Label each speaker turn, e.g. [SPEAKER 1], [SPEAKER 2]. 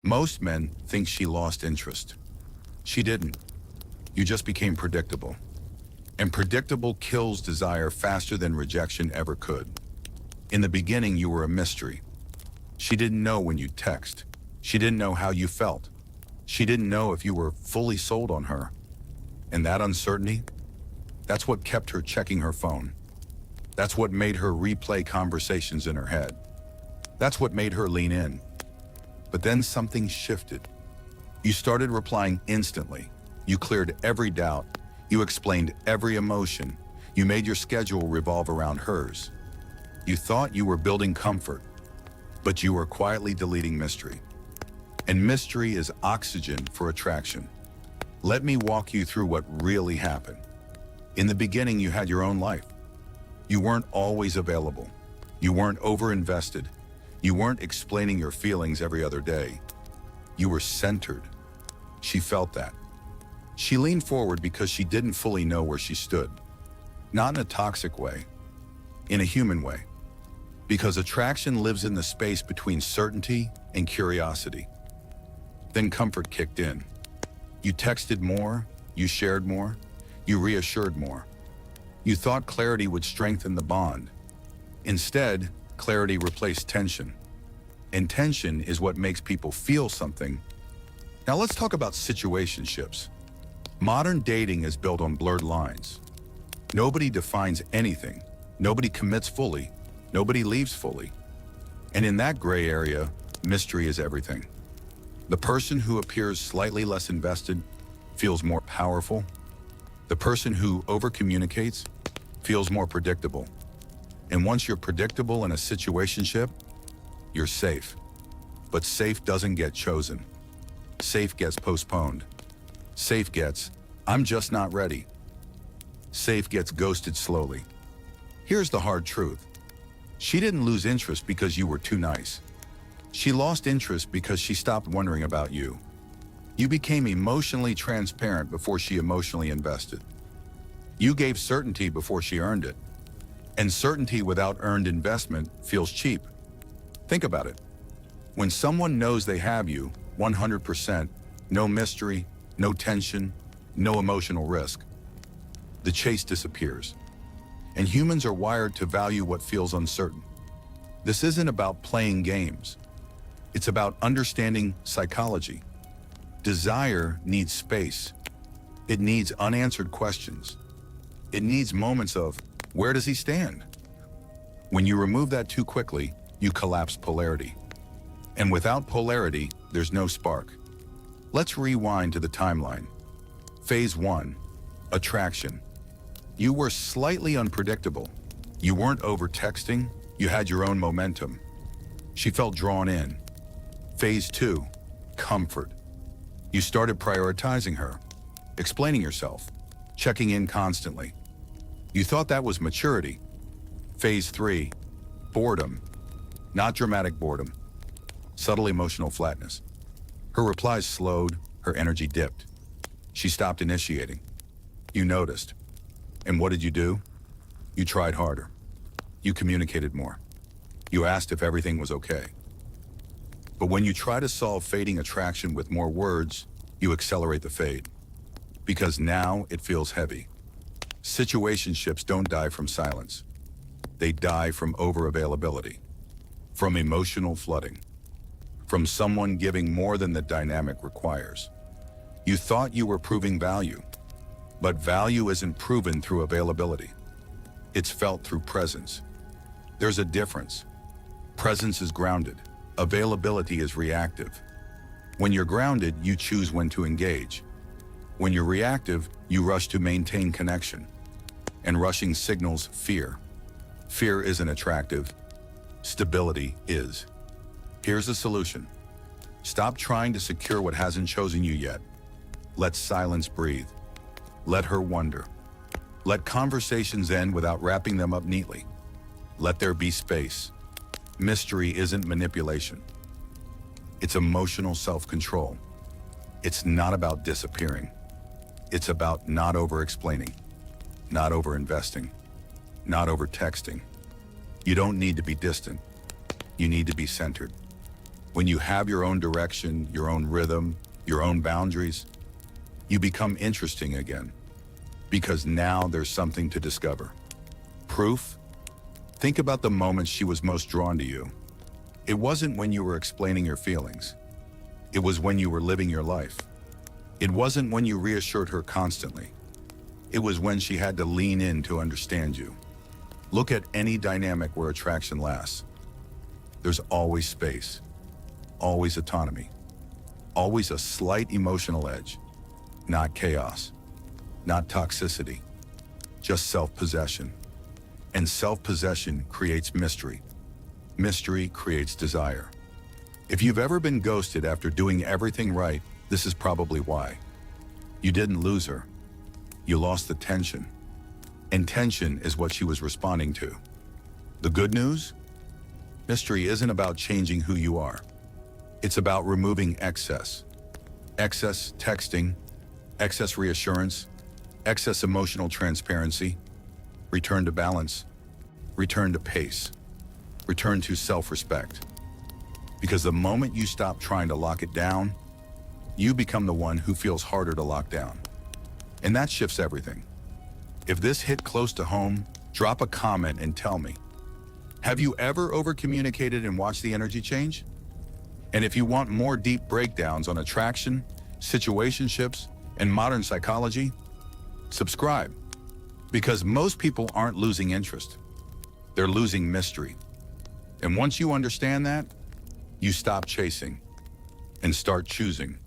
[SPEAKER 1] Most men think she lost interest. She didn't. You just became predictable. And predictable kills desire faster than rejection ever could. In the beginning, you were a mystery. She didn't know when you'd text. She didn't know how you felt. She didn't know if you were fully sold on her. And that uncertainty, that's what kept her checking her phone. That's what made her replay conversations in her head. That's what made her lean in. But then something shifted. You started replying instantly. You cleared every doubt. You explained every emotion. You made your schedule revolve around hers. You thought you were building comfort, but you were quietly deleting mystery. And mystery is oxygen for attraction. Let me walk you through what really happened. In the beginning, you had your own life. You weren't always available. You weren't overinvested. You weren't explaining your feelings every other day. You were centered. She felt that. She leaned forward because she didn't fully know where she stood. Not in a toxic way, in a human way. Because attraction lives in the space between certainty and curiosity. Then comfort kicked in. You texted more, you shared more, you reassured more. You thought clarity would strengthen the bond. Instead, clarity replaced tension. And tension is what makes people feel something. Now let's talk about situationships. Modern dating is built on blurred lines. Nobody defines anything. Nobody commits fully. Nobody leaves fully. And in that gray area, mystery is everything. The person who appears slightly less invested feels more powerful. The person who overcommunicates feels more predictable. And once you're predictable in a situationship, you're safe. But safe doesn't get chosen. Safe gets postponed. Safe gets, I'm just not ready. Safe gets ghosted slowly. Here's the hard truth. She didn't lose interest because you were too nice. She lost interest because she stopped wondering about you. You became emotionally transparent before she emotionally invested. You gave certainty before she earned it. And certainty without earned investment feels cheap. Think about it. When someone knows they have you, 100%, no mystery, no tension, no emotional risk, the chase disappears. And humans are wired to value what feels uncertain. This isn't about playing games. It's about understanding psychology. Desire needs space. It needs unanswered questions. It needs moments of, where does he stand? When you remove that too quickly, you collapse polarity. And without polarity, there's no spark. Let's rewind to the timeline. Phase 1, attraction. You were slightly unpredictable. You weren't over-texting, you had your own momentum. She felt drawn in. Phase 2, comfort. You started prioritizing her, explaining yourself, checking in constantly. You thought that was maturity. Phase 3, boredom. Not dramatic boredom, subtle emotional flatness. Her replies slowed, her energy dipped. She stopped initiating. You noticed. And what did you do? You tried harder. You communicated more. You asked if everything was okay. But when you try to solve fading attraction with more words, you accelerate the fade. Because now it feels heavy. Situationships don't die from silence. They die from over-availability, from emotional flooding, from someone giving more than the dynamic requires. You thought you were proving value, but value isn't proven through availability. It's felt through presence. There's a difference. Presence is grounded. Availability is reactive. When you're grounded, you choose when to engage. When you're reactive, you rush to maintain connection. And rushing signals fear. Fear isn't attractive. Stability is. Here's the solution. Stop trying to secure what hasn't chosen you yet. Let silence breathe. Let her wonder. Let conversations end without wrapping them up neatly. Let there be space. Mystery isn't manipulation. It's emotional self-control. It's not about disappearing. It's about not over-explaining, not over-investing, not over-texting. You don't need to be distant. You need to be centered. When you have your own direction, your own rhythm, your own boundaries, you become interesting again. Because now there's something to discover. Proof? Think about the moments she was most drawn to you. It wasn't when you were explaining your feelings. It was when you were living your life. It wasn't when you reassured her constantly. It was when she had to lean in to understand you. Look at any dynamic where attraction lasts. There's always space, always autonomy, always a slight emotional edge, not chaos, not toxicity, just self-possession. And self-possession creates mystery. Mystery creates desire. If you've ever been ghosted after doing everything right, this is probably why. You didn't lose her. You lost the tension. And tension is what she was responding to. The good news? Mystery isn't about changing who you are. It's about removing excess. Excess texting, excess reassurance, excess emotional transparency. Return to balance. Return to pace. Return to self-respect. Because the moment you stop trying to lock it down, you become the one who feels harder to lock down. And that shifts everything. If this hit close to home, drop a comment and tell me. Have you ever over-communicated and watched the energy change? And if you want more deep breakdowns on attraction, situationships, and modern psychology, subscribe. Because most people aren't losing interest. They're losing mystery. And once you understand that, you stop chasing and start choosing.